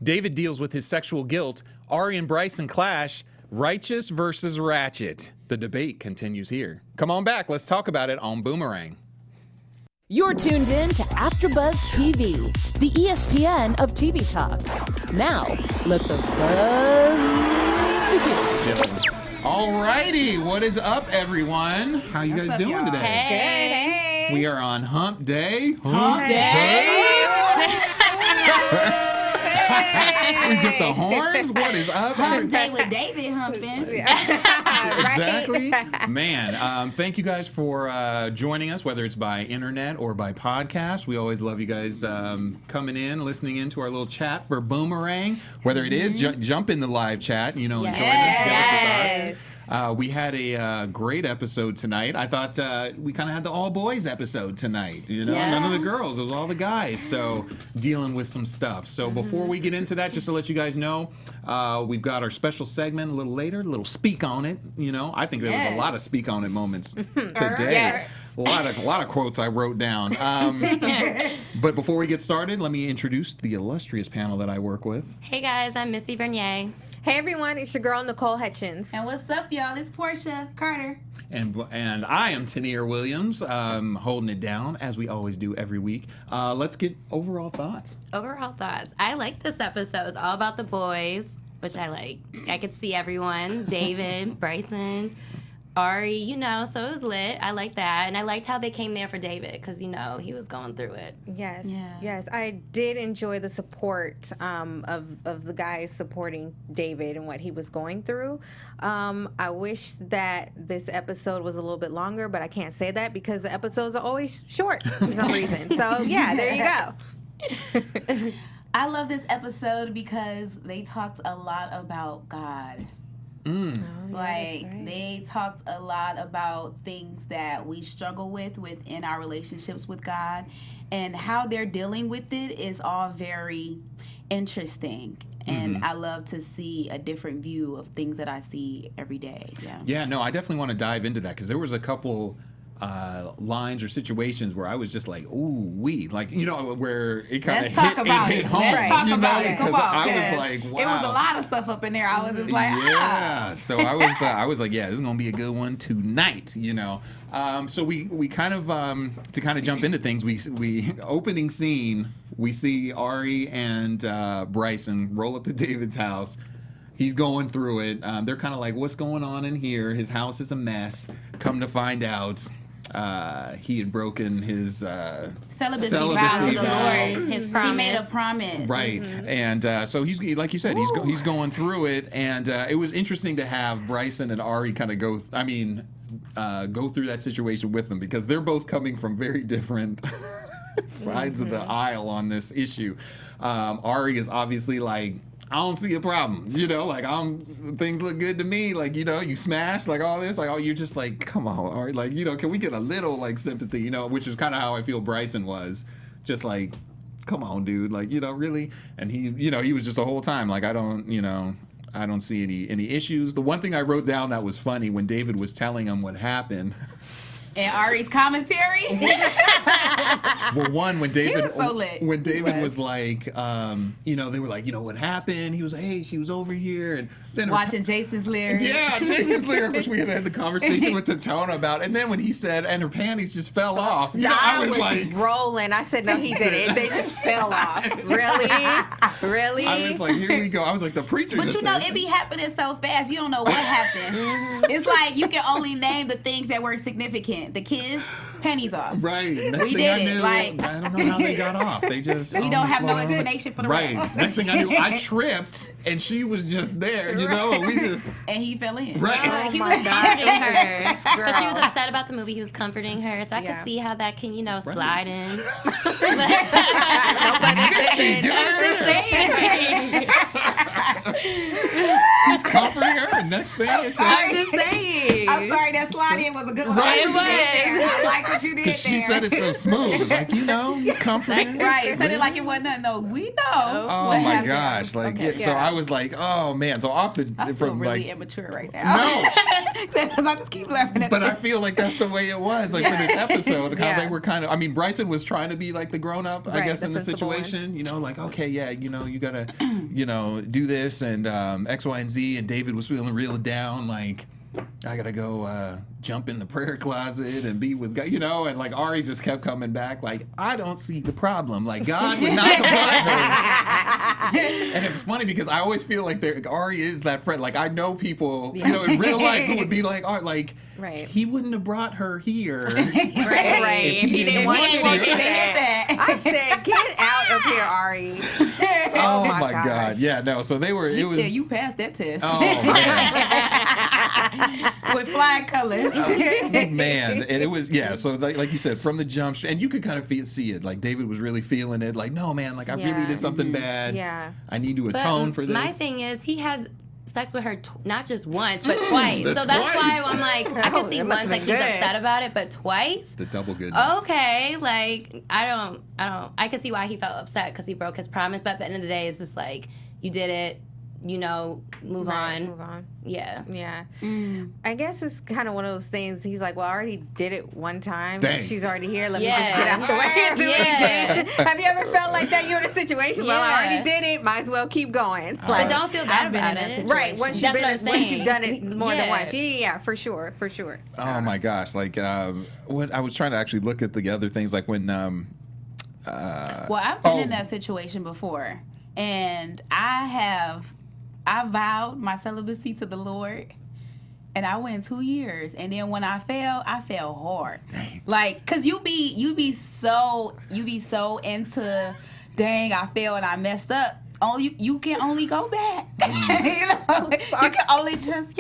David deals with his sexual guilt. Ari and Bryson clash. Righteous versus Ratchet. The debate continues here. Come on back. Let's talk about it on Boomerang. You're tuned in to AfterBuzz TV, the ESPN of TV talk. Now, let the buzz begin. All righty. What is up, everyone? How you guys doing today? Hey. We are on Hump Day. Hump Day. We get the horns. What is up? Hump Day with David humping. Exactly. Man, thank you guys for joining us, whether it's by internet or by podcast. We always love you guys coming in, listening in to our little chat for Boomerang. Whether it is, jump in the live chat, you know, enjoy this with us. We had a great episode tonight. I thought we kind of had the all boys episode tonight. You know, none of the girls. It was all the guys. So dealing with some stuff. So before we get into that, just to let you guys know, we've got our special segment a little later, a little speak on it. You know, I think there was a lot of speak on it moments today. Yes. A lot of quotes I wrote down. But before we get started, let me introduce the illustrious panel that I work with. Hey guys, I'm Missy Bernier. Hey everyone, it's your girl Nicole Hutchins. And what's up, y'all? It's Portia Carter. And I am Tanier Williams, holding it down as we always do every week. Let's get overall thoughts. Overall thoughts. I like this episode. It's all about the boys, which I like. I could see everyone. David, Bryson, Ari, you know, so it was lit. I like that. And I liked how they came there for David because, you know, he was going through it. Yes, yes. I did enjoy the support of the guys supporting David and what he was going through. I wish that this episode was a little bit longer, but I can't say that because the episodes are always short for some reason. So, yeah, there you go. I love this episode because they talked a lot about God. They talked a lot about things that we struggle with within our relationships with God, and how they're dealing with it is all very interesting. And I love to see a different view of things that I see every day. Yeah, no, I definitely want to dive into that because there was a couple lines or situations where I was just like, ooh, like, you know, where it kind of hit home. Let's talk about it. Come on. I was like, wow. It was a lot of stuff up in there. I was just like, So I was like, yeah, this is gonna be a good one tonight, you know. So we kind of to kind of jump into things. We opening scene, we see Ari and Bryson roll up to David's house. He's going through it. They're kind of like, what's going on in here? His house is a mess. Come to find out, he had broken his celibacy vow to the Lord. His promise. He made a promise. Right. And so he's, like you said, he's going through it. And it was interesting to have Bryson and Ari kind of go through that situation with them because they're both coming from very different sides of the aisle on this issue. Ari is obviously like, I don't see a problem, you know, like things look good to me, like, you know, you smash, like all this, like, oh, you're just like, come on, Ari, like, you know, can we get a little like sympathy, you know, which is kind of how I feel Bryson was, just like, come on, dude, like, you know, really, and he, you know, he was just the whole time, like, I don't see any issues. The one thing I wrote down that was funny when David was telling him what happened. And Ari's commentary. Well, one, when David, he was so lit. When David was like, you know, they were like, you know, what happened? He was like, hey, she was over here, and then watching Jason's lyrics. Yeah, Jason's lyrics, which we had the conversation with Tatona about, and then when he said, and her panties just fell off. You know, I was like rolling. I said, no, he didn't. They just fell off. Really? I was like, here we go. I was like, the preacher. But you know, it be happening so fast. You don't know what happened. It's like you can only name the things that were significant. The kids, pennies off. Right. We did it. Like, I don't know how they got off. They just we don't have no explanation for the rest. Next thing I knew, I tripped and she was just there. You know, and we just and he fell in. Right. He was comforting her because she was upset about the movie. He was comforting her, so I could see how that can, you know, slide in. He's comforting her, and next thing. It's I'm just saying. I'm sorry, that slide in was a good one. Right. I like what you did there. I like what you did there. she said it so smooth. Like, it's comforting. Right, said it like it wasn't nothing. No, we know. Oh what my happened. gosh! Like, Okay, so yeah. I was like, oh man. So off the I feel from really like immature right now. no, Because I just keep laughing at but I this. feel like that's the way it was. Like for this episode, how Yeah. they were kind of. I mean, Bryson was trying to be like the grown up, I Right, guess, the in the sensible one. situation. Like, okay, yeah, you gotta, do this and X, Y, and Z. And David was feeling real down, like. I gotta go jump in the prayer closet and be with God, and like Ari just kept coming back, like, I don't see the problem. Like, God would not confront her. And it was funny because I always feel like Ari is that friend. Like, I know people, in real life who would be like, Right. he wouldn't have brought her here. Right. If he didn't want you want to you do to hit that. I said, get out of here, Ari. Oh my my God. gosh. Yeah, no. So they were, He it was. said you passed that test. Oh, man. With flying colors. Man, and it was so like you said, from the jump, and you could kind of see it. Like David was really feeling it. Like, no, man, like I really Yeah. did something bad. Yeah. I need to But atone for this. my thing is, he had sex with her not just once, but twice. That's So that's why twice. I'm like, I can see It must once, have like been he's good. upset about it, but twice. The double goodness. Okay, like I can see why he felt upset because he broke his promise. But at the end of the day, it's just like you did it. Move Right, on. Move on. Yeah. Yeah. I guess it's kind of one of those things. He's like, well, I already did it one time. Dang. She's already here. Let me Yeah. just get out the way and do it Yeah. again. Have you ever felt like that? You're in a situation, well, I Yeah. already did it. Might as well keep going. But don't feel bad I've been about in that it. situation. Right. Once That's what I'm once you've saying. done it more than Yeah. once. Yeah, for sure. For sure. Oh my gosh! Like, what I was trying to actually look at the other things, like when. Well, I've been in Oh. that situation before, and I vowed my celibacy to the Lord, and I went 2 years, and then when I fell hard. Like, cause you be so into, dang, I fell and I messed up. You can only go back. You can only just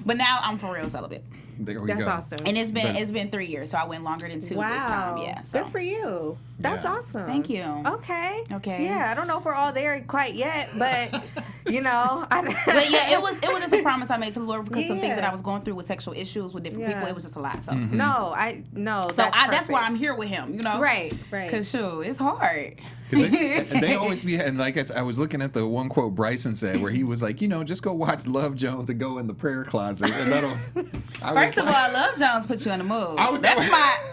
But now I'm for real celibate. There we That's go. awesome. And it's been 3 years, so I went longer than 2 this time. Yeah, so. Good for you. That's Yeah. awesome. Thank you. Okay. Okay. Yeah, I don't know if we're all there quite yet, but But yeah, it was just a promise I made to the Lord because some things Yeah. that I was going through with sexual issues with different people, Yeah. it was just a lot. So, no. so that's why I'm here with him. Right. Because shoot, it's hard. 'Cause they always be, and like I was looking at the one quote Bryson said where he was like, just go watch Love Jones and go in the prayer closet, and that'll. First of all, Love Jones put you in the mood. That's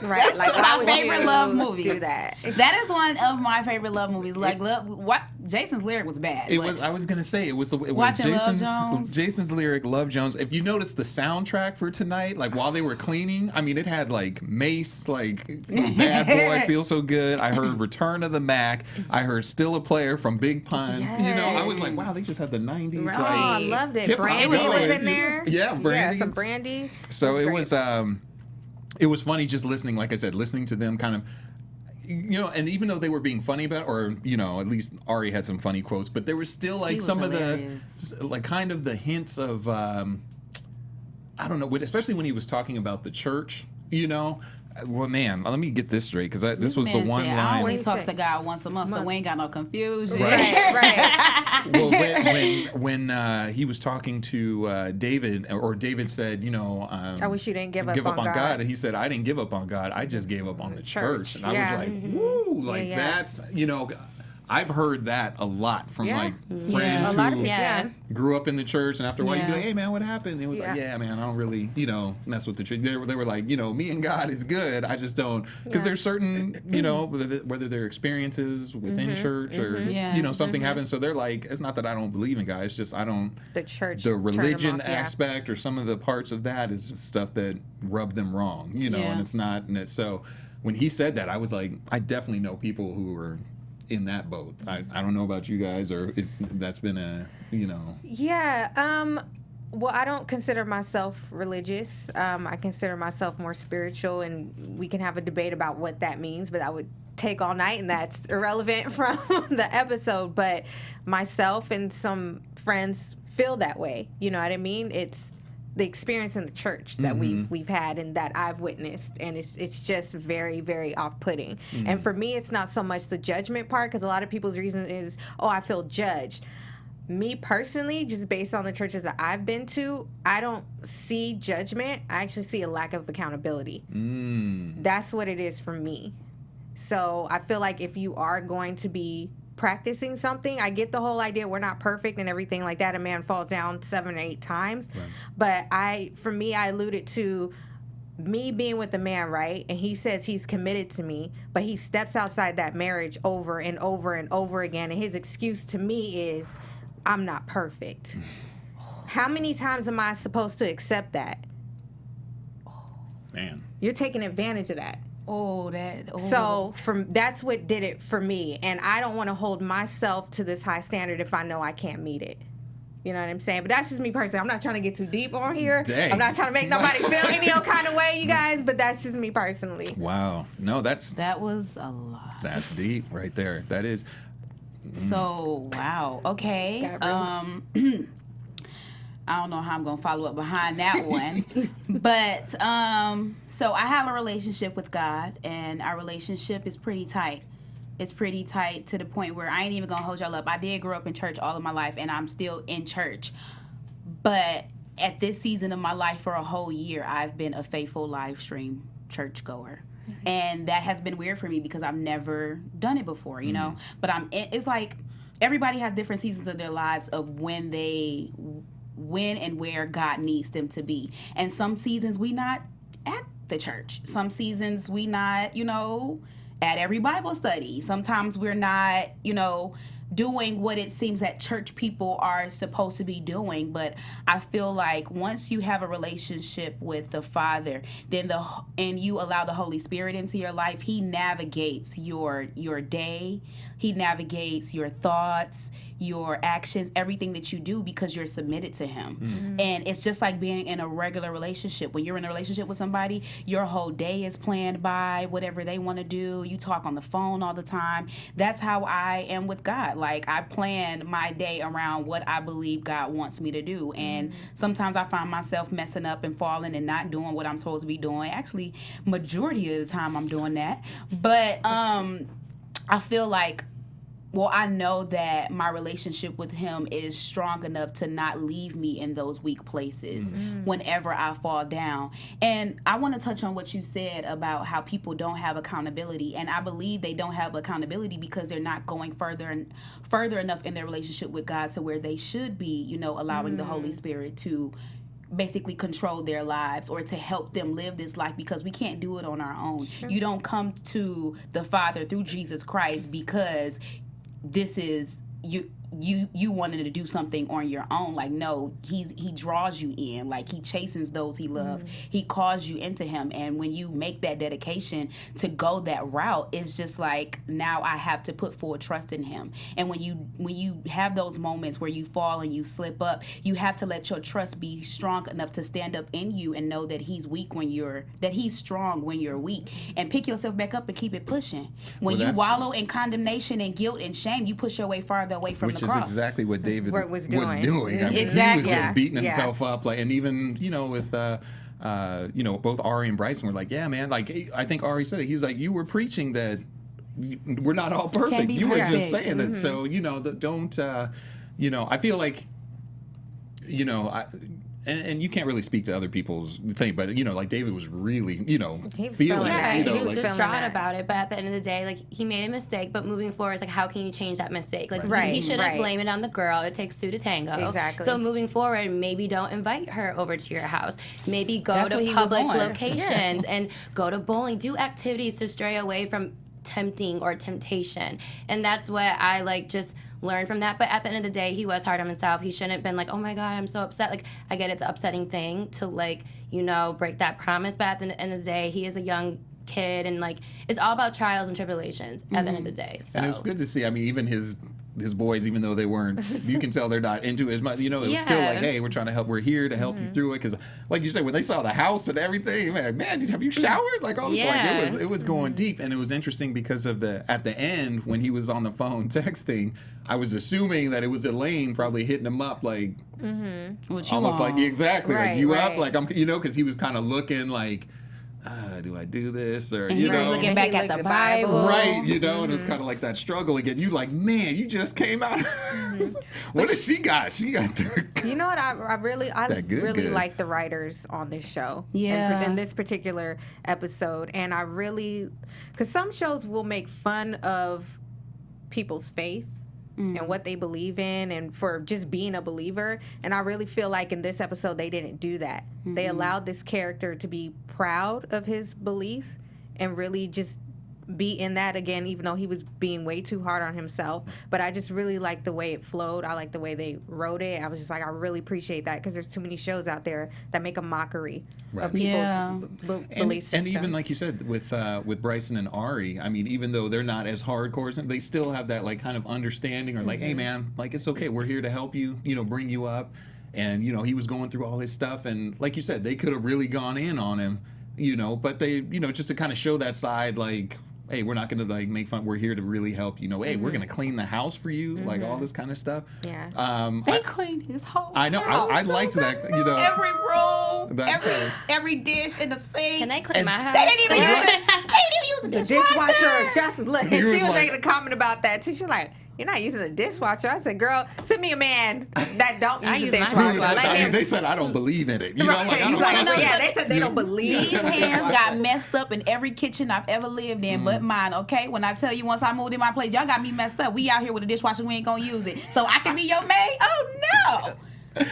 Right, that's like, why my would favorite you love movie. do that? That is one of my favorite love movies. Like, what Jason's lyric was bad. It but- was. I was gonna say it was Watching Love Jones. Jason's lyric, Love Jones. If you notice the soundtrack for tonight, like while they were cleaning, I mean, it had like Mace, like Bad Boy, Feel So Good. I heard Return of the Mac. I heard Still a Player from Big Pun. I was like, wow, they just had the '90s. Oh, I Like, loved it. hip-hop Brandy going. was in there. Yeah, Brandy. Yeah, some Brandy. So That's it great. it was funny just listening, like I said, listening to them kind of, and even though they were being funny about it, or, at least Ari had some funny quotes, but there was still like was some hilarious. of the, like kind of the hints of, I don't know, especially when he was talking about the church, Well, man, let me get this straight because this was the Man one said, I line. only What talk you to say? God once a month, so we ain't got no confusion. Right. Well, when he was talking to David, or David said, I wish you didn't give up on God. God. And he said, I didn't give up on God. I just gave up on the church. And I Yeah. was like, woo, like yeah. that's, I've heard that a lot from Yeah. like Yeah. friends A lot of who people. Yeah. Yeah. grew up in the church, and after a while you'd be Yeah. like, hey man, what happened? And it was like, Yeah. yeah man, I don't really, mess with the church. They were like, me and God is good. I just don't, because there's certain, whether they're experiences within church or, Yeah. something happens. So they're like, it's not that I don't believe in God. It's just I don't. The church. The turned them religion off, yeah. aspect or some of the parts of that is just stuff that rubbed them wrong, and Yeah. it's not. And it's so when he said that, I was like, I definitely know people who were in that boat. I don't know about you guys or if that's been a, Yeah. Well, I don't consider myself religious. I consider myself more spiritual, and we can have a debate about what that means, but that would take all night, and that's irrelevant from the episode. But myself and some friends feel that way. You know what I mean? It's the experience in the church that we've had and that I've witnessed, and it's just very, very off-putting. And for me, it's not so much the judgment part, because a lot of people's reason is, oh, I feel judged. me personally, just based on the churches that I've been to, I don't see judgment. I actually see a lack of accountability. That's what it is for me. So I feel like if you are going to be practicing something, I get the whole idea we're not perfect and everything like that. A man falls down 7 or 8 times. Right. But for me, I alluded to me being with a man, right? And he says he's committed to me, but he steps outside that marriage over and over and over again. And his excuse to me is, I'm not perfect. How many times am I supposed to accept that? Man. You're taking advantage of that. So that's what did it for me. And I don't want to hold myself to this high standard if I know I can't meet it. You know what I'm saying? But that's just me personally. I'm not trying to get too deep on here. Dang. I'm not trying to make nobody feel any old kind of way, you guys, but that's just me personally. Wow. No, that was a lot. That's deep right there. That is. So, wow. Okay. I don't know how I'm going to follow up behind that one. But, so I have a relationship with God, and our relationship is pretty tight. It's pretty tight to the point where I ain't even going to hold y'all up. I did grow up in church all of my life, and I'm still in church. But at this season of my life for a whole year, I've been a faithful live stream churchgoer. And that has been weird for me because I've never done it before, you know? But it's like everybody has different seasons of their lives of when and where God needs them to be. And some seasons we not at the church. Some seasons we not, at every Bible study. Sometimes we're not, doing what it seems that church people are supposed to be doing. But I feel like once you have a relationship with the Father, and you allow the Holy Spirit into your life, He navigates your day. He navigates your thoughts, your actions, everything that you do because you're submitted to Him. And it's just like being in a regular relationship. When you're in a relationship with somebody, your whole day is planned by whatever they want to do. You talk on the phone all the time. That's how I am with God. Like, I plan my day around what I believe God wants me to do. And sometimes I find myself messing up and falling and not doing what I'm supposed to be doing. Actually, majority of the time I'm doing that. But I feel like, I know that my relationship with Him is strong enough to not leave me in those weak places whenever I fall down. And I want to touch on what you said about how people don't have accountability. And I believe they don't have accountability because they're not going further enough in their relationship with God to where they should be, allowing the Holy Spirit to basically control their lives or to help them live this life, because we can't do it on our own. Sure. You don't come to the Father through Jesus Christ because this is you wanted to do something on your own. Like, no, he draws you in. Like, He chastens those He loves. He calls you into Him. And when you make that dedication to go that route, it's just like, now I have to put full trust in Him. And when you have those moments where you fall and you slip up, you have to let your trust be strong enough to stand up in you and know that He's strong when you're weak, and pick yourself back up and keep it pushing. When you wallow in condemnation and guilt and shame, you push your way farther away from the cross. Which is exactly what David was doing. Mm-hmm. I mean, exactly. He was just beating himself up, and even with both Ari and Bryson were like, yeah, man. Like, I think Ari said it. He was like, you were preaching that we're not all perfect. You were just saying it. So don't. I feel like And you can't really speak to other people's thing, but like David was really, feeling it. He was distraught about it. But at the end of the day, like, he made a mistake. But moving forward, it's like, how can you change that mistake? Like, he shouldn't blame it on the girl. It takes two to tango. Exactly. So moving forward, maybe don't invite her over to your house. Maybe go to public locations and go to bowling. Do activities to stray away from tempting or temptation. And that's what I just learn from that. But at the end of the day, he was hard on himself. He shouldn't have been like, oh my God, I'm so upset. Like, I get it's an upsetting thing to break that promise. But at the end of the day, he is a young kid, and it's all about trials and tribulations at the end of the day. So. And it was good to see. I mean, even his boys, even though they weren't, you can tell they're not into it as much. It was still like, hey, we're trying to help. We're here to help you through it. Because, like you said, when they saw the house and everything, man, have you showered? Like, all this, it was going deep. And it was interesting because of at the end, when he was on the phone texting, I was assuming that it was Elaine probably hitting him up, like, what you almost want? Like, exactly, right, like, you right. up? Like, I'm, because he was kind of looking like, do I do this? Or, And you he was know. looking back at the Bible. Right, you know, and it's kind of like that struggle again. You like, man, you just came out. What does she got? She got the... You know what? I really good. like the writers on this show. Yeah. In this particular episode, and I really, because some shows will make fun of people's faith and what they believe in, and for just being a believer. And I really feel like in this episode they didn't do that. They allowed this character to be proud of his beliefs and really just be in that again, even though he was being way too hard on himself. But I just really like the way it flowed. I like the way they wrote it. I was just like, I really appreciate that, because there's too many shows out there that make a mockery of people's belief systems. And even like you said with Bryson and Ari, I mean, even though they're not as hardcore, they still have that like kind of understanding, or like, hey man, like it's okay, we're here to help you, you know, bring you up. And you know, he was going through all his stuff, and like you said, they could have really gone in on him, you know, but they, you know, just to kind of show that side, like, hey, we're not going to like make fun. We're here to really help you. Know, hey, we're going to clean the house for you, like all this kind of stuff. Yeah. They cleaned his whole I know. house. I liked that. You know, Every room, That's every dish in the sink. Can I clean my house? They didn't even use it. They didn't even use the Dishwasher. That's look. He She was was like- making a comment about that too. She's like, "You're not using the dishwasher." I said, "Girl, send me a man that don't I use the use my dishwasher." dishwasher. I mean, they said I don't believe in it. You know, like I don't He's like, trust it. yeah, they said they don't believe. These hands got messed up in every kitchen I've ever lived in, but mine. Okay, when I tell you, once I moved in my place, y'all got me messed up. We out here with a dishwasher, we ain't gonna use it. So I can be your maid? Oh no!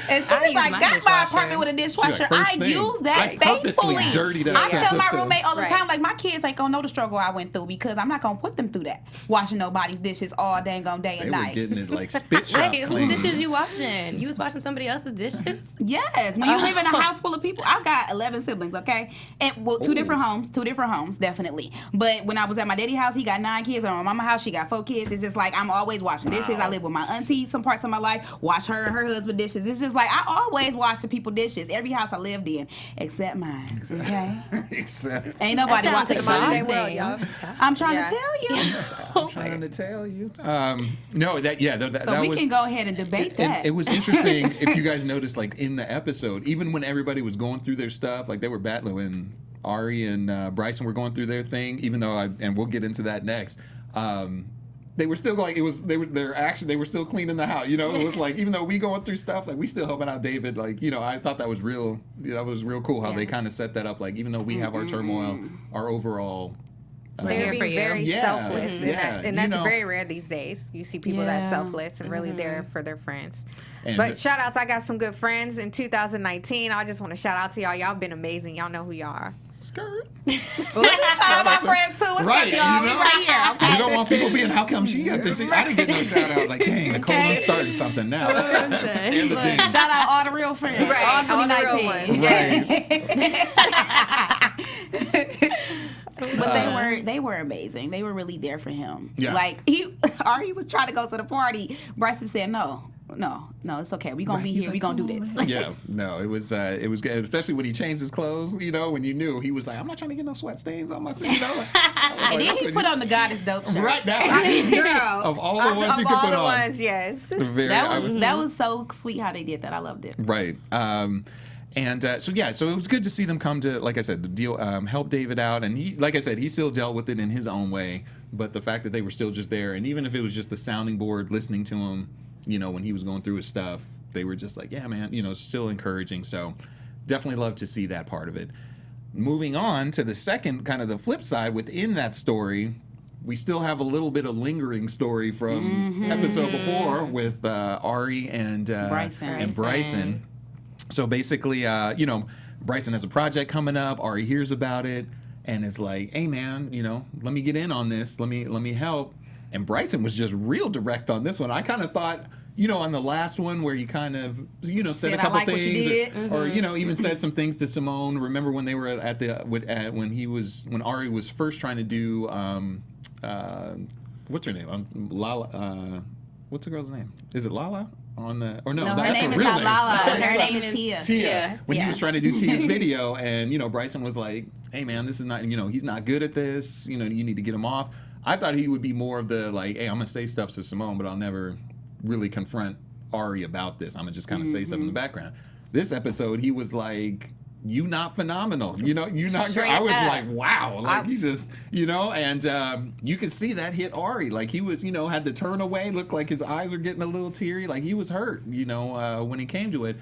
As soon I as use I my got my dishwasher. apartment with a dishwasher, first I thing. use that I purposely faithfully. dirtied up I stuff tell my just to- roommate all the Right. time, like, my kids ain't gonna know the struggle I went through, because I'm not gonna put them through that, washing nobody's dishes all dang on day They and were night. getting it like spit shop Wait, clean. whose dishes you washing? You was washing somebody else's dishes? Yes, when you live in a house full of people, I've got 11 siblings, okay? And well, two different homes, definitely. But when I was at my daddy's house, he got 9 kids. At my mama's house, she got 4 kids. It's just like I'm always washing dishes. I live with my auntie some parts of my life, wash her and her husband dishes. It's just like I always wash the people dishes, every house I lived in, except mine, okay? Except, Ain't nobody That sounds watching mine. exhausting. I'm trying Yeah. to tell you. I'm trying to tell you. No, that So we was. can go ahead and debate And that. it was interesting if you guys noticed, like in the episode, even when everybody was going through their stuff, like they were battling when Ari and Bryson were going through their thing. Even though and we'll get into that next. They were still like they were still cleaning the house. You know, it was like even though we going through stuff, like we still helping out David. Like, you know, I thought that was real. That was real cool how they kind of set that up. Like even though we have our turmoil, our overall. We're They're here for being you. very Yeah, selfless, mhm. and, Yeah, and you that's know. very rare these days. You see people that's Yeah. selfless and really there for their friends. And But shout outs, I got some good friends in 2019. I just want to shout out to y'all. Y'all been amazing. Y'all know who y'all are. Skirt. Let me shout out my friends too. What's Right, up, y'all? you know? We right here, okay? You don't want people being, how come she got this? I didn't get no shout out. Like, dang, Nicole Okay. done started something now. And the Look, thing. shout out all the real friends. Right, All all the real 2019. ones. But they were amazing. They were really there for him. Yeah. Like Ari was trying to go to the party. Bryson said no, it's okay. We're gonna be He's here. like, We're gonna do this. Yeah, no, it was good, especially when he changed his clothes. You know, when you knew he was like, I'm not trying to get no sweat stains on my suit. You know, And then he put on the goddess dope shirt. right now Girl, of all the ones you of could all put the on. ones, yes. Very, That was so sweet how they did that. I loved it. Right. So it was good to see them come to, like I said, the deal, help David out. And he, like I said, he still dealt with it in his own way. But the fact that they were still just there, and even if it was just the sounding board, listening to him, you know, when he was going through his stuff, they were just like, yeah, man, you know, still encouraging. So definitely love to see that part of it. Moving on to the second, kind of the flip side within that story, we still have a little bit of lingering story from episode before with Ari and Bryson. So basically, you know, Bryson has a project coming up. Ari hears about it and is like, "Hey, man, you know, let me get in on this. Let me help." And Bryson was just real direct on this one. I kind of thought, you know, on the last one where you kind of, you know, said a Said, "I couple like what you things, did." or you know, even said some things to Simone. Remember when they were at when Ari was first trying to do, what's her name? Lala. What's the girl's name? Is it Lala? That's her a name is real not name. Lala. No, Her her name name is is Tia. Tia, when he Yeah. was trying to do Tia's video, and you know, Bryson was like, "Hey, man, this is not, you know, he's not good at this. You know, you need to get him off." I thought he would be more of the like, "Hey, I'm gonna say stuff to Simone, but I'll never really confront Ari about this. I'm gonna just kind of say stuff in the background." This episode, he was like, you not phenomenal. You know, you not good. Straight I was up. like, wow. Like, he just, you know, and you could see that hit Ari. Like, he was, you know, had to turn away, looked like his eyes were getting a little teary. Like, he was hurt, you know, when he came to it.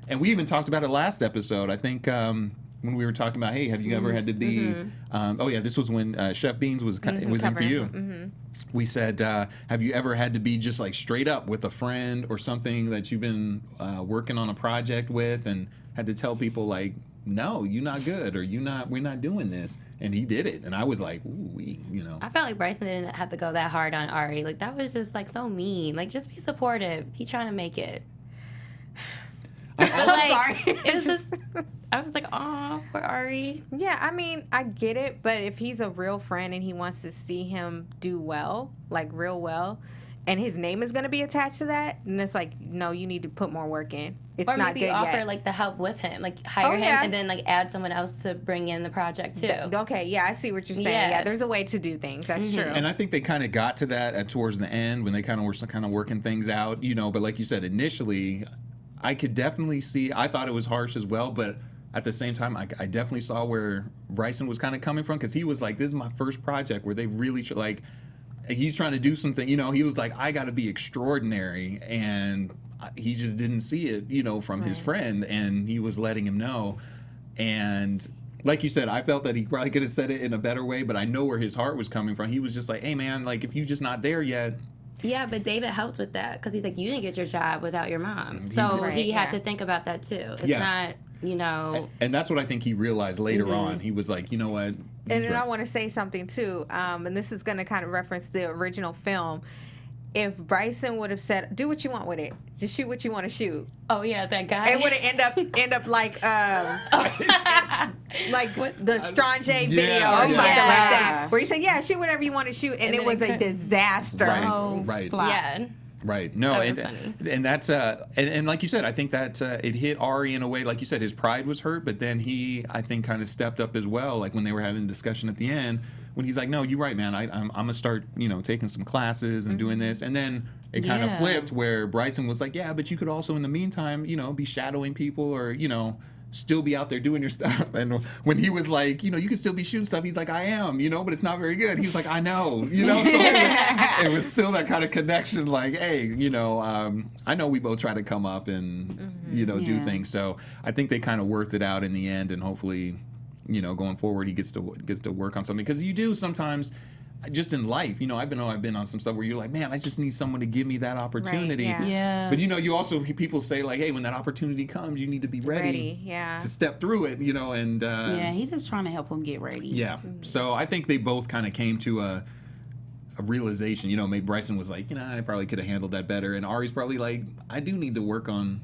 And we even talked about it last episode. I think when we were talking about, hey, have you ever had to be, oh, yeah, this was when Chef Beans was in for you. We said, have you ever had to be just like straight up with a friend or something that you've been working on a project with and had to tell people like, no, you're not good, or we're not doing this. And he did it. And I was like, ooh, you know. I felt like Bryson didn't have to go that hard on Ari. Like, that was just like so mean. Like, just be supportive. He trying to make it. But like, sorry. it was just, I was like, oh, poor Ari. Yeah, I mean, I get it, but if he's a real friend and he wants to see him do well, like real well, and his name is going to be attached to that, and it's like, no, you need to put more work in. It's Or not maybe good offer yet. like the help with him, like hire him and then like add someone else to bring in the project too. Okay, yeah, I see what you're saying. Yeah, there's a way to do things. That's true. And I think they kind of got to that towards the end when they kind of were working things out, you know. But like you said, initially, I could definitely see. I thought it was harsh as well, but at the same time, I definitely saw where Bryson was kind of coming from, because he was like, "This is my first project where they really like." He's trying to do something, you know. He was like, "I got to be extraordinary," and he just didn't see it, you know, from his friend, and he was letting him know. And like you said, I felt that he probably could have said it in a better way, but I know where his heart was coming from. He was just like, "Hey, man, like if you're just not there yet." Yeah, but David helped with that because he's like, you didn't get your job without your mom. So he had to think about that too. It's not, you know. And that's what I think he realized later on. He was like, you know what? And then I want to say something too, and this is going to kind of reference the original film. If Bryson would have said, "Do what you want with it, just shoot what you want to shoot," Oh yeah, that guy. it would have end up like like the Strange video or something like that, where he said, "Yeah, shoot whatever you want to shoot," and it was a disaster. Right. Yeah. Right. No, That was funny. and that's and like you said, I think that it hit Ari in a way. Like you said, his pride was hurt, but then he, I think, kind of stepped up as well. Like when they were having a discussion at the end, when he's like, "No, you're right, man. I'm gonna start, you know, taking some classes and doing this." And then it kind of flipped where Bryson was like, "Yeah, but you could also, in the meantime, you know, be shadowing people or, you know, still be out there doing your stuff." And when he was like, you know, "You can still be shooting stuff," he's like, "I am, you know, but it's not very good." He was like, "I know," you know. So it was still that kind of connection, like, hey, you know, I know we both try to come up and, you know, do things. So I think they kind of worked it out in the end, and hopefully, you know, going forward, he gets to work on something, because you do sometimes. Just in life, you know, I've been on some stuff where you're like, man, I just need someone to give me that opportunity. Right, yeah. But you know, you also, people say like, hey, when that opportunity comes, you need to be ready to step through it, you know. And he's just trying to help him get ready. Yeah. So I think they both kind of came to a realization. You know, maybe Bryson was like, you know, I probably could have handled that better, and Ari's probably like, I do need to work on,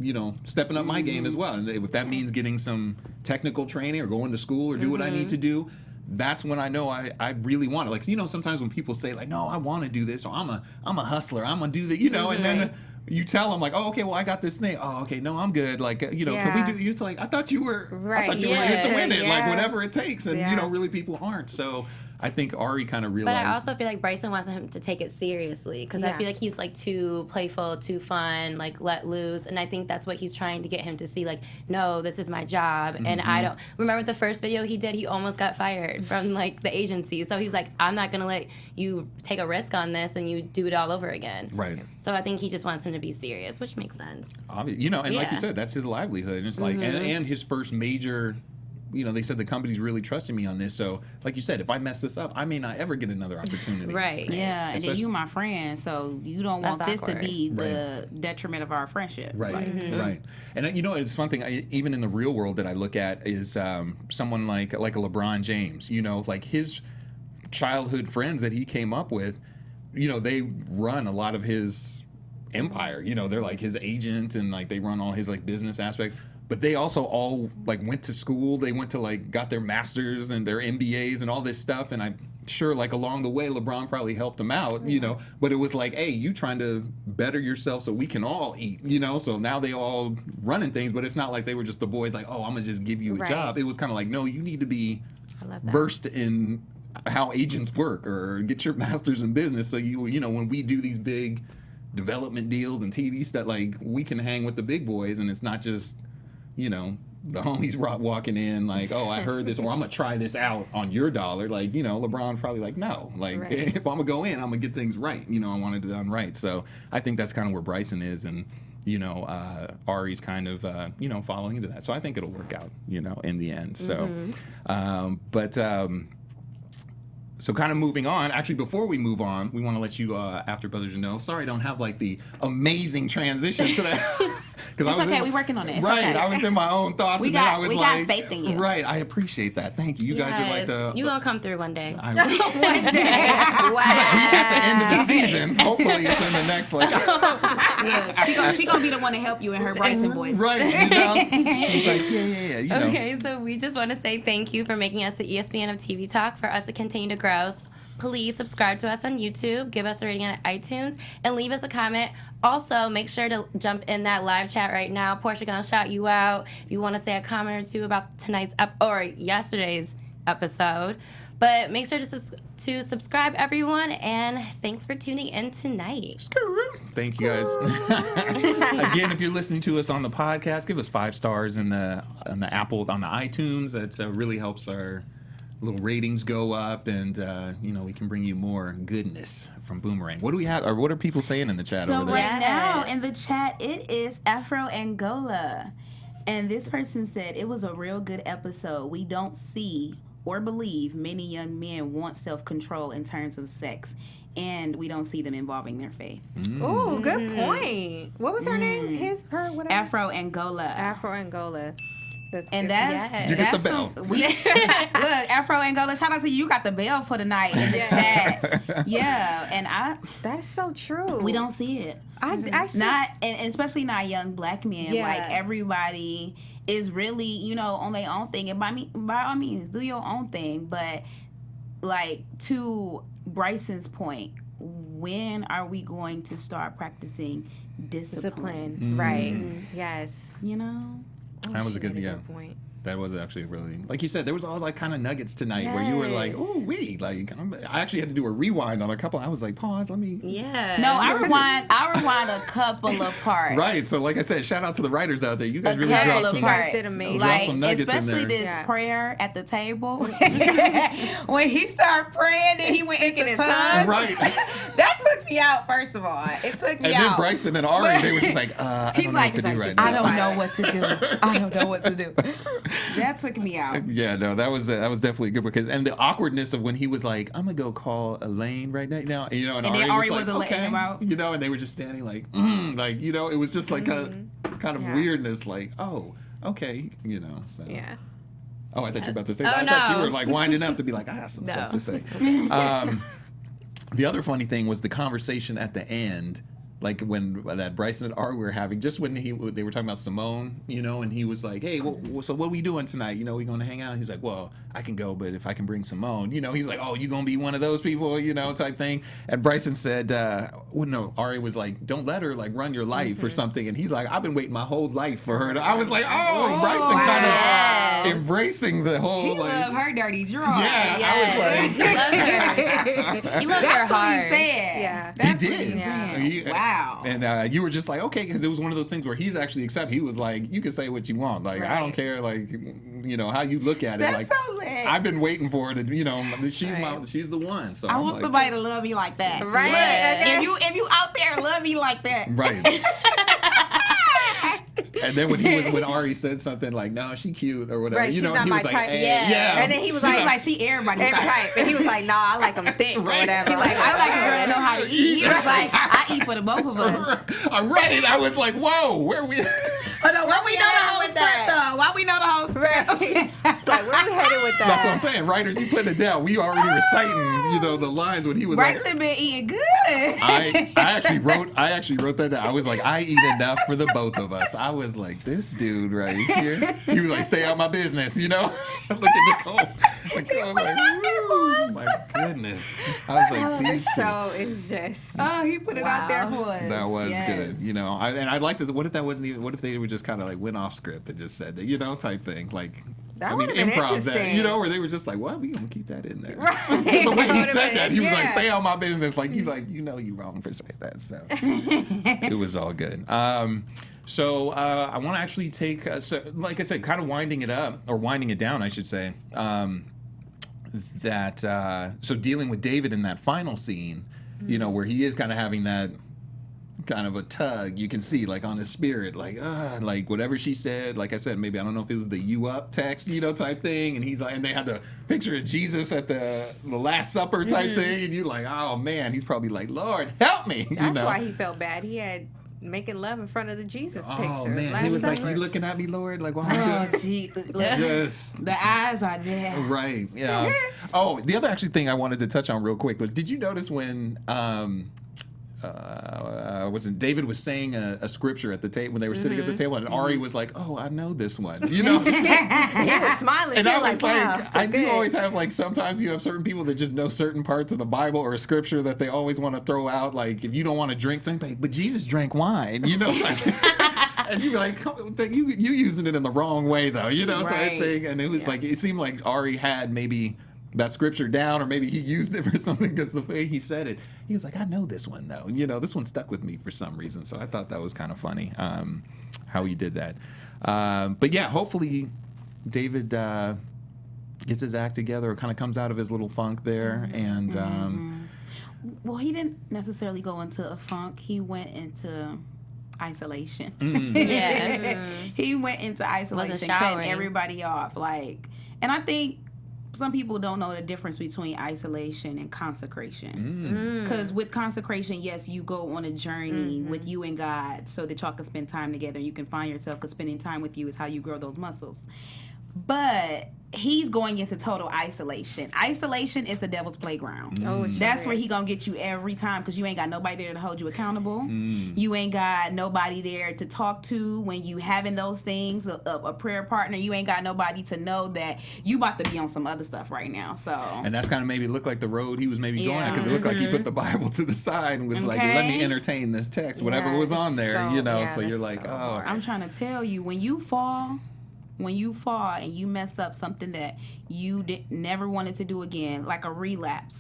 you know, stepping up my game as well. And if that means getting some technical training or going to school or do what I need to do, that's when I know I really want it. Like, you know, sometimes when people say like, no, I want to do this, or I'm a hustler, I'm gonna do that, you know, and then you tell them like, oh, okay, well, I got this thing. Oh, okay, no, I'm good. Like, you know, can we do? You're like, I thought you were in it to win it, like whatever it takes, and you know, really people aren't. So I think Ari kind of realized. But I also feel like Bryson wants him to take it seriously, because I feel like he's like too playful, too fun, like let loose, and I think that's what he's trying to get him to see. Like, no, this is my job, and I don't remember the first video he did. He almost got fired from like the agency, so he's like, I'm not gonna let you take a risk on this and you do it all over again. Right. So I think he just wants him to be serious, which makes sense. You know, and like you said, that's his livelihood, and it's like, and his first major. You know, they said the company's really trusting me on this. So, like you said, if I mess this up, I may not ever get another opportunity. Right. Yeah, and then you my friend, so you don't want this to be the detriment of our friendship. Right, right. And you know, it's one thing, even in the real world that I look at is someone like a LeBron James. You know, like his childhood friends that he came up with, you know, they run a lot of his empire. You know, they're like his agent, and like they run all his like business aspects. But they also all like went to school. They went to like got their masters and their MBAs and all this stuff. And I'm sure like along the way, LeBron probably helped them out, you know. But it was like, hey, you trying to better yourself so we can all eat, you know. So now they all running things, but it's not like they were just the boys like, oh, I'm gonna just give you a job. It was kind of like, no, you need to be versed in how agents work or get your masters in business. So you know, when we do these big development deals and TV stuff, like we can hang with the big boys, and it's not just, you know, the homies walking in like, oh, I heard this, or I'm gonna try this out on your dollar. Like, you know, LeBron's probably like, no, like if I'm gonna go in, I'm gonna get things right. You know, I want it done right. So I think that's kind of where Bryson is, and you know, Ari's kind of you know, following into that. So I think it'll work out, you know, in the end. So, so kind of moving on. Actually, before we move on, we want to let you AfterBuzzers know. Sorry, I don't have like the amazing transition to that. It's okay. We're working on it. It's right. Okay. I was in my own thoughts. We and then got I was got faith in you. Right. I appreciate that. Thank you. You guys are like the. You gonna come through one day. One day. Wow. At the end of the season. Hopefully, it's in the next like. Yeah, she gonna be the one to help you in her Bryson voice. Right. You know? She's like, yeah. You know. Okay, so we just want to say thank you for making us the ESPN of TV Talk, for us to continue to grow. Please subscribe to us on YouTube, give us a rating on iTunes, and leave us a comment. Also, make sure to jump in that live chat right now. Portia gonna shout you out if you want to say a comment or two about tonight's or yesterday's episode. But make sure to subscribe, everyone, and thanks for tuning in tonight. Thank you guys. Again, if you're listening to us on the podcast, give us 5 stars on the Apple, on the iTunes. That really helps our little ratings go up, and you know, we can bring you more goodness from Boomerang. What do we have, or what are people saying in the chat over there? Right now in the chat, it is Afro Angola, and this person said it was a real good episode. We don't see or believe many young men want self-control in terms of sex, and we don't see them involving their faith. Ooh, good point. What was her name? Her, whatever. Afro Angola. Afro Angola. And that's You get the bell. Look, Afro Angola, shout out to you. You got the bell for the night in the chat. Yeah, and that is so true. we don't see it. I actually Not, and especially not young black men. Yeah. Like, everybody is really, you know, on their own thing. And by all means, do your own thing. But, like, to Bryson's point, when are we going to start practicing discipline? Right. Yes. You know? That was a good, point. That was actually really, like you said, there was all like kind of nuggets tonight where you were like, oh, like, I actually had to do a rewind on a couple. I was like, pause, let me. Yeah. No, I rewind a couple of parts. Right. So, like I said, shout out to the writers out there. You guys A really couple dropped of some. parts. did amazing. Drop Like, some nuggets in especially there. this Yeah. prayer at the table. When he started praying and he went into in tongues. tongues. Right. That took me out, first of all. It took me And out. then Bryson and Ari, they were just like, I He's don't know like, what to do right I now. don't know what to do. I don't know what to do. That took me out. Yeah, no, that was definitely good because, and the awkwardness of when he was like, I'm gonna go call Elaine right now, you know, and then Ari Ari was wasn't like, letting okay, him out. you know, and they were just standing like, like, you know, it was just like kind of Yeah. weirdness, like, oh, okay, you know. So. Yeah. Oh, I thought you were about to say Oh, that. I thought you no. were like winding up to be like, I have some No. stuff to say. The other funny thing was the conversation at the end, like when that Bryson and Ari were having, just when they were talking about Simone, you know, and he was like, hey, so what are we doing tonight? You know, we going to hang out? And he's like, well, I can go, but if I can bring Simone, you know, he's like, oh, you going to be one of those people, you know, type thing. And Bryson said, well, no, Ari was like, don't let her like run your life or something. And he's like, I've been waiting my whole life for her. I was like, oh, Bryson kind of embracing the whole, He like, loved her dirty drawer. yeah, Yes. He loves her. He loves her That's what hard. he said. Yeah. That's he what did. he said. He- Wow. And you were just like, okay, because it was one of those things where he's actually accepted. He was like, you can say what you want. Like, I don't Right. care, like, you know, how you look at it. That's like, so lit. I've been waiting for her to, you know, she's Right. she's the one. So I I'm want like, somebody to love me like that. Right. Yeah. Okay. If you out there love me like that. Right. And then when Ari said something like, no, she cute or whatever, Right, you she's know, not and he my was like, type. hey, Yeah. And then he was She's like, like she everybody's and type. type. And he was like, no, I like them thick or Right. whatever. He like, I like a girl that know how to eat. He was like, I eat for the both of us. I read it. I was like, whoa, where are we? But no, why we know the headed whole with script that? though? Why we know the whole script? It's like, where we headed with that? That's what I'm saying. Writers, you putting it down. We already reciting, you know, the lines when he was like, Bryson been eating good. I actually wrote that down. I was like, I eat enough for the both of us. I was like, this dude right here. He was like, stay out my business, you know? Look at Nicole. Nicole like, "Ooh, my goodness. I was like, these This two. show is just. Oh, he put it out there for us. That was Yes. good, you know. And I'd like to. What if that wasn't even? What if they were just kind of like went off script and just said that, you know, type thing, like. That I mean, would've been improv that, interesting. you know, where they were just like, "What? We gonna keep that in there." Right. The way he Would've said been- that, he was like, yeah. "Stay out my business." Like you know, you wrong for saying that. So it was all good. So I want to actually take, so like I said, kind of winding it up, or winding it down, I should say. So dealing with David in that final scene, you know, where he is kind of having that kind of a tug, you can see like on his spirit, like whatever she said, like I said, maybe I don't know if it was the "you up" text, you know, type thing, and he's like, and they had the picture of Jesus at the Last Supper type thing, and you're like, oh man, he's probably like, Lord help me. That's why he felt bad. He had making love in front of the Jesus picture. Oh man, he was like, you looking at me, Lord, like, why? Oh, gee. Just the eyes are there. Right. Yeah. Oh, the other actually thing I wanted to touch on real quick was, did you notice when David was saying a scripture at the table when they were sitting at the table, and Ari was like, "Oh, I know this one," you know. He was smiling. And too, I was like, wow, I do good. always have like, sometimes you have certain people that just know certain parts of the Bible or a scripture that they always want to throw out. Like, if you don't want to drink something, but Jesus drank wine, you know. And you'd be like, you using it in the wrong way though, you know, type thing. And it was like, it seemed like Ari had maybe that scripture down, or maybe he used it for something, because the way he said it, he was like, I know this one though, you know, this one stuck with me for some reason. So I thought that was kind of funny, how he did that. But yeah, hopefully David gets his act together, or kind of comes out of his little funk there. And Well, he didn't necessarily go into a funk. He went into isolation. Yeah. He went into isolation, Wasn't cutting showering. everybody off. Like, and I think some people don't know the difference between isolation and consecration. Because with consecration, yes, you go on a journey with you and God so that y'all can spend time together and you can find yourself, because spending time with you is how you grow those muscles. But he's going into total isolation. Isolation is the devil's playground. Oh, it sure That's where is. he gonna get you every time, because you ain't got nobody there to hold you accountable. You ain't got nobody there to talk to when you having those things, a prayer partner. You ain't got nobody to know that you about to be on some other stuff right now. So, and that's kind of maybe looked like the road he was maybe going at, because it looked like he put the Bible to the side and was like, let me entertain this text, whatever was on there, you know. So you're like, oh. I'm trying to tell you, when you fall and you mess up something that you never wanted to do again, like a relapse,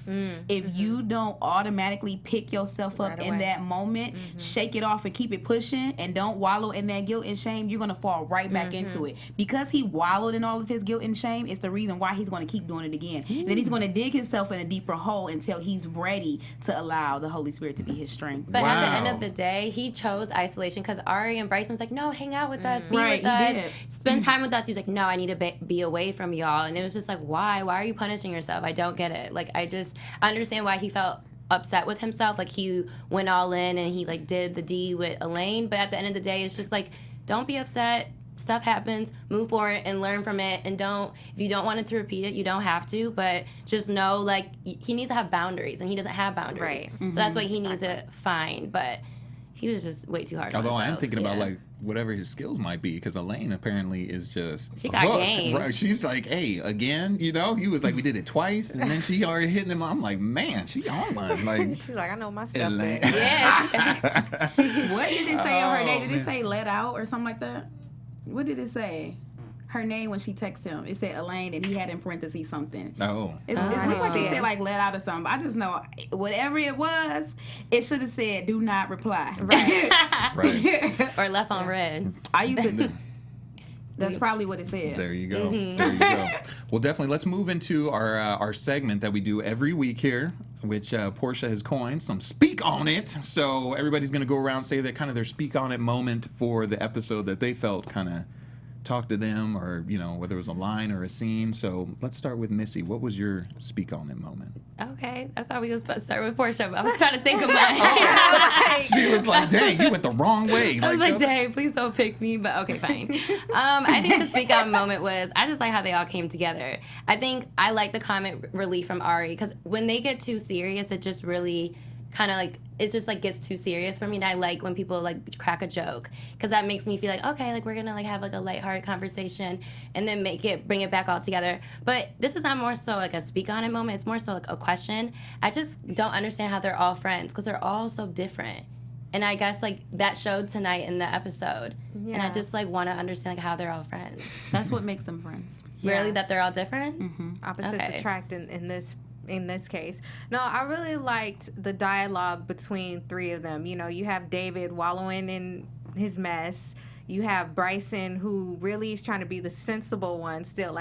if you don't automatically pick yourself up in that moment, shake it off and keep it pushing, and don't wallow in that guilt and shame, you're going to fall right back into it. Because he wallowed in all of his guilt and shame, it's the reason why he's going to keep doing it again. Then he's going to dig himself in a deeper hole until he's ready to allow the Holy Spirit to be his strength. But at the end of the day, he chose isolation, because Ari and Bryson was like, no, hang out with us, be with He us, did. spend time with us. He was like, no, I need to be away from y'all. And it was just like, why? Why are you punishing yourself? I don't get it. Like, I understand why he felt upset with himself. Like, he went all in and he like did the D with Elaine. But at the end of the day, it's just like, don't be upset. Stuff happens, move forward and learn from it, and if you don't want it to repeat it, you don't have to, but just know, like, he needs to have boundaries, and he doesn't have boundaries. Right. So that's what he needs to find, but he was just way too hard on Although I am himself. thinking about like whatever his skills might be, because Elaine apparently is just She got hooked, game. right? She's like, hey, again, you know, he was like, we did it twice, and then she already hitting him. I'm like, man, she on one. Like, She's like, I know my stuff. Elaine. Good. Yeah. What did it say on her name? Did man. it say let out or something like that? What did it say? Her name when she texted him. It said Elaine, and he had in parentheses something. Oh. It I looked didn't like see it it. said like let out or something. But I just know whatever it was, it should have said do not reply. Right. Right. Or left on red. I used to. That's probably what it said. There you go. There you go. Well, definitely, let's move into our segment that we do every week here, which Portia has coined, some Speak On It. So everybody's going to go around, say their kind of their Speak On It moment for the episode that they felt kind of talked to them, or, you know, whether it was a line or a scene. So let's start with Missy. What was your Speak On It moment? Okay, I thought we were supposed to start with Portia, but I was trying to think of mine. She was like, dang, you went the wrong way. I was like, dang, please don't pick me, but okay, fine. I think the speak out moment was, I just like how they all came together. I think I like the comic relief from Ari, because when they get too serious, it just really kind of like, it just like gets too serious for me. And I like when people like crack a joke, because that makes me feel like, okay, like we're gonna like have like a lighthearted conversation and then bring it back all together. But this is not more so like a speak on it moment, it's more so like a question. I just don't understand how they're all friends, because they're all so different. And I guess like that showed tonight in the episode. Yeah. And I just like want to understand like how they're all friends. That's what makes them friends. Really, that they're all different? Mm-hmm. Opposites Okay. attract in this case. No, I really liked the dialogue between three of them. You know, you have David wallowing in his mess. You have Bryson, who really is trying to be the sensible one still,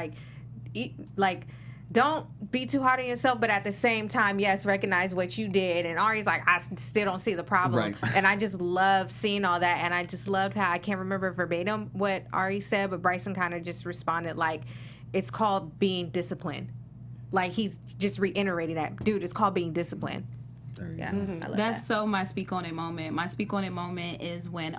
don't be too hard on yourself, but at the same time, yes, recognize what you did. And Ari's like, I still don't see the problem. Right. And I just love seeing all that. And I just loved how, I can't remember verbatim what Ari said, but Bryson kind of just responded like, it's called being disciplined. Like, he's just reiterating that. Dude, it's called being disciplined. Yeah, I love That's that. so my speak on it moment. My speak on it moment is when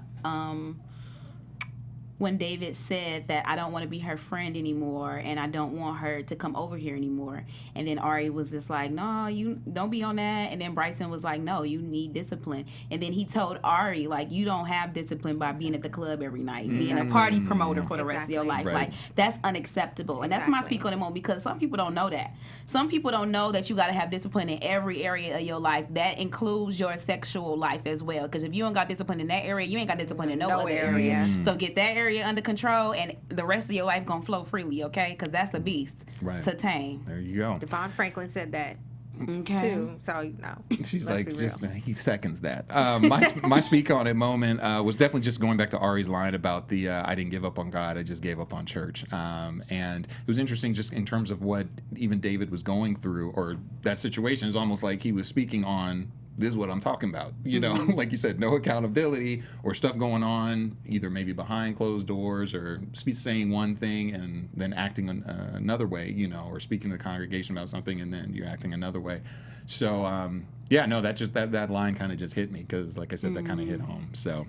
David said that I don't want to be her friend anymore and I don't want her to come over here anymore. And then Ari was just like, no, you don't be on that. And then Bryson was like, no, you need discipline. And then he told Ari, like, you don't have discipline by being at the club every night, being a party promoter for the rest of your life. Right. Like, that's unacceptable. And that's my speak on it moment, because some people don't know that. Some people don't know that you got to have discipline in every area of your life. That includes your sexual life as well. Because if you ain't got discipline in that area, you ain't got discipline in no other area. So get that area under control, and the rest of your life gonna flow freely, okay? Because that's a beast to tame. There you go. Devon Franklin said that Okay. too. So no, She's let's like, be just real. he seconds that. My speak on it moment was definitely just going back to Ari's line about the I didn't give up on God, I just gave up on church. And it was interesting just in terms of what even David was going through, or that situation is almost like he was speaking on, this is what I'm talking about. You know, like you said, no accountability or stuff going on, either maybe behind closed doors or saying one thing and then acting another way, you know, or speaking to the congregation about something and then you're acting another way. So, yeah, no, that line kind of just hit me because, like I said, that kind of hit home. So,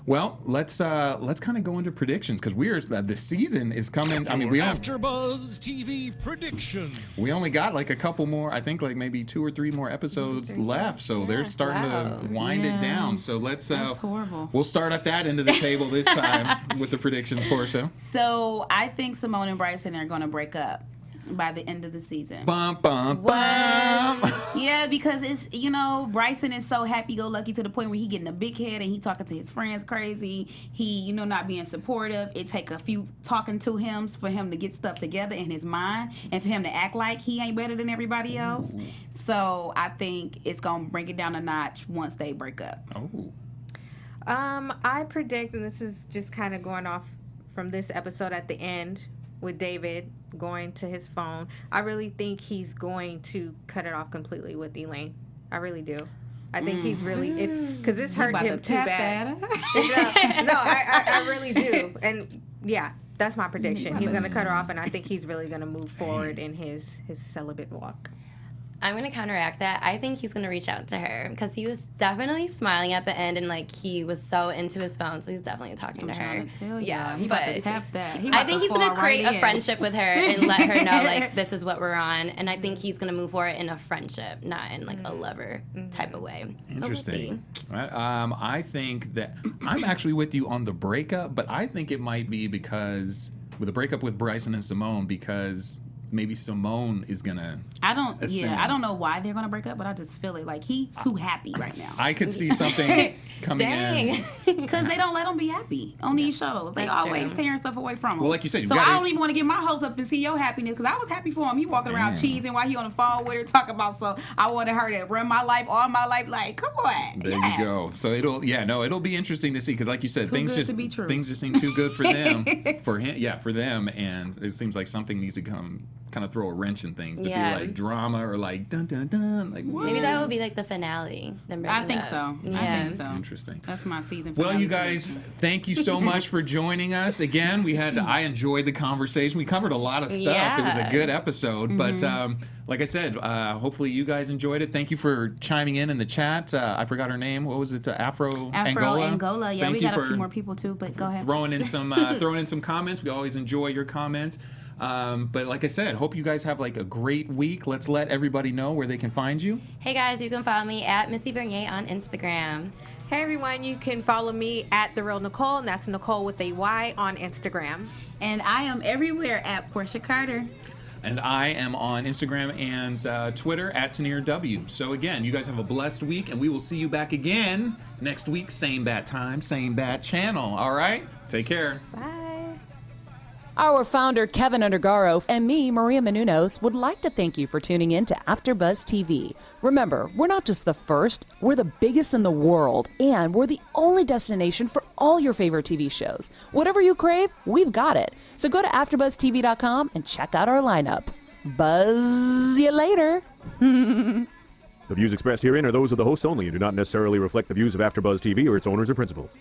well, let's kind of go into predictions because the season is coming. I mean, AfterBuzz TV prediction. we only got like a couple more. I think like maybe 2 or 3 more episodes left, so they're starting to wind it down. So let's. That's horrible. We'll start at that end of the table this time with the predictions portion. So I think Simone and Bryson are gonna break up by the end of the season. Bum bum bum. Yeah, because it's, you know, Bryson is so happy-go-lucky to the point where he getting a big head and he talking to his friends crazy. He, you know, not being supportive. It take a few talking to him for him to get stuff together in his mind and for him to act like he ain't better than everybody else. So I think it's gonna bring it down a notch once they break up. Oh. I predict, and this is just kind of going off from this episode at the end with David going to his phone, I really think he's going to cut it off completely with Elaine. I really do. I think he's really, it's because it's hurting him too bad. No, I really do. And yeah, that's my prediction. He's going to cut her off, and I think he's really going to move forward in his celibate walk. I'm going to counteract that. I think he's going to reach out to her because he was definitely smiling at the end and like he was so into his phone, so he's definitely talking to her. Yeah, he about to tap that. I think he's going to create a friendship with her and let her know like this is what we're on, and I think he's going to move forward in a friendship, not in like a lover type of way. Interesting. Right. I think that I'm actually with you on the breakup, but I think it might be because with the breakup with Bryson and Simone, because maybe Simone is gonna. I don't know why they're gonna break up, but I just feel it. Like he's too happy right now. I could see something coming in. Because they don't let him be happy on these shows. They always tearing stuff away from him. Well, like you said, I don't even want to get my hopes up and see your happiness because I was happy for him. He walking around cheesing while he on the phone with her talking about. So I wanted her to run my life all my life. Like, come on. There you go. So it'll be interesting to see because, like you said, things just seem too good for them, for them, and it seems like something needs to come. Kind of throw a wrench in things to be like drama or like dun dun dun, like what? Maybe that will be like the finale. I think so. Yeah. I think so. Interesting. That's my season. Well, you guys, thank you so much for joining us again. I enjoyed the conversation. We covered a lot of stuff. Yeah. It was a good episode, but like I said, hopefully you guys enjoyed it. Thank you for chiming in the chat. I forgot her name. What was it? Afro Angola. Yeah, Thank we you got a for few more people too. But go ahead. Throwing in some comments. We always enjoy your comments. But like I said, hope you guys have like a great week. Let's let everybody know where they can find you. Hey guys, you can follow me at Missy Bernier on Instagram. Hey everyone, you can follow me at The Real Nicole, and that's Nicole with a Y on Instagram. And I am everywhere at Portia Carter. And I am on Instagram and Twitter at TanirW. So again, you guys have a blessed week, and we will see you back again next week. Same bat time, same bat channel. All right? Take care. Bye. Our founder, Keven Undergaro, and me, Maria Menounos, would like to thank you for tuning in to AfterBuzz TV. Remember, we're not just the first, we're the biggest in the world, and we're the only destination for all your favorite TV shows. Whatever you crave, we've got it. So go to AfterBuzzTV.com and check out our lineup. Buzz you later. The views expressed herein are those of the hosts only and do not necessarily reflect the views of AfterBuzz TV or its owners or principals.